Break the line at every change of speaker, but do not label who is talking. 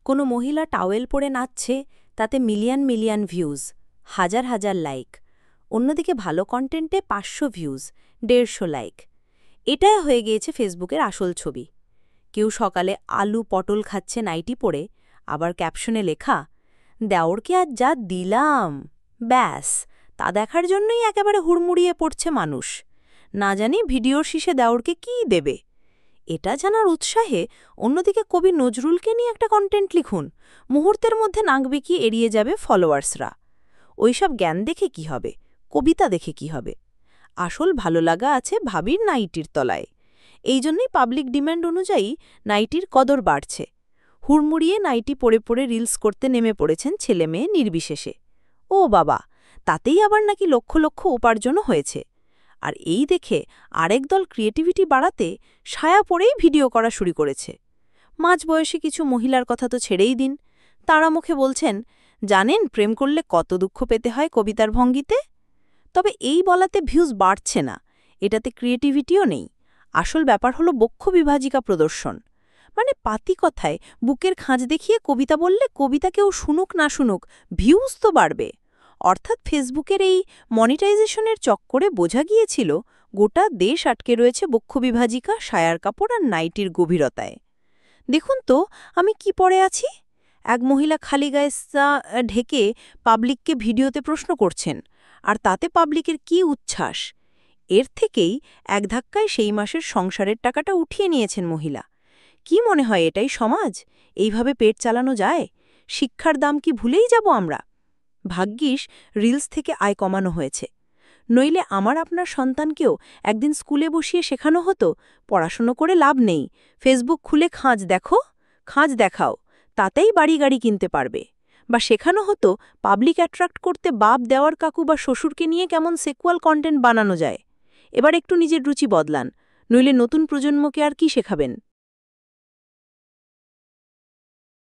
কোনো মহিলা টাওয়েল পরে নাচছে, তাতে মিলিয়ন মিলিয়ন ভিউজ, হাজার হাজার লাইক। অন্যদিকে ভালো কন্টেন্টে ৫০০ ভিউজ, ১৫০ লাইক। এটাই হয়ে গিয়েছে ফেসবুকের আসল ছবি। কেউ সকালে আলু পটল খাচ্ছে নাইটি পরে, আবার ক্যাপশনে লেখা, দেওরকে আজ যা দিলাম, ব্যাস তা দেখার জন্যই একেবারে হুড়মুড়িয়ে পড়ছে মানুষ। না জানি ভিডিওর শেষে দেওরকে কী দেবে। এটা জানার উৎসাহে অন্যদিকে কবি নজরুলকে নিয়ে একটা কন্টেন্ট লিখুন, মুহূর্তের মধ্যে নাক বেঁকিয়ে এড়িয়ে যাবে ফলোয়ার্সরা। ওইসব জ্ঞান দেখে কি হবে, কবিতা দেখে কি হবে? আসল ভালো লাগা আছে ভাবির নাইটির তলায়। এই জন্যই পাবলিক ডিম্যান্ড অনুযায়ী নাইটির কদর বাড়ছে। হুড়মুড়িয়ে নাইটি পরে পরে রিলস করতে নেমে পড়েছেন ছেলেমেয়ে নির্বিশেষে। ও বাবা, তাতেই আবার নাকি লক্ষ লক্ষ উপার্জনও হয়েছে। আর এই দেখে আরেক দল ক্রিয়েটিভিটি বাড়াতে সায়া পরেই ভিডিও করা শুরু করেছে। মাঝবয়সী কিছু মহিলার কথা তো ছেড়েই দিন, তাঁরা মুখে বলছেন, জানেন প্রেম করলে কত দুঃখ পেতে হয় কবিতার ভঙ্গিতে? তবে এই বলাতে ভিউজ বাড়ছে না, এটাতে ক্রিয়েটিভিটিও নেই। আসল ব্যাপার হলো বক্ষ বিভাজিকা প্রদর্শন। মানে পাতি কথায় বুকের খাঁজ দেখিয়ে কবিতা বললে কবিতা কেউ শুনুক না শুনুক, ভিউজ তো বাড়বে। অর্থাৎ ফেসবুকের এই মনিটাইজেশনের চক্করে বোঝা গিয়েছিল গোটা দেশ আটকে রয়েছে বক্ষবিভাজিকা, সায়ার কাপড় আর নাইটির গভীরতায়। দেখুন তো আমি কি পরে আছি। এক মহিলা খালি গায়ে ঢেকে পাবলিককে ভিডিওতে প্রশ্ন করছেন, আর তাতে পাবলিকের কি উচ্ছ্বাস! এর থেকেই এক ধাক্কায় সেই মাসের সংসারের টাকাটা উঠিয়ে নিয়েছেন মহিলা। কি মনে হয় এটাই সমাজ? এইভাবে পেট চালানো যায়? শিক্ষার দাম কি ভুলেই যাব আমরা? ভাগ্যিস রিলস থেকে আয় কমানো হয়েছে, নইলে আমার আপনার সন্তানকেও একদিন স্কুলে বসিয়ে শেখানো হতো, পড়াশুনো করে লাভ নেই, ফেসবুক খুলে খাঁজ দেখো, খাঁজ দেখাও, তাতেই বাড়ি গাড়ি কিনতে পারবে। বা শেখানো হতো পাবলিক অ্যাট্রাক্ট করতে বাপ দেওয়ার কাকু বা শ্বশুরকে নিয়ে কেমন সেকুয়াল কন্টেন্ট বানানো যায়। এবার একটু নিজের রুচি বদলান, নইলে নতুন প্রজন্মকে আর কি শেখাবেন?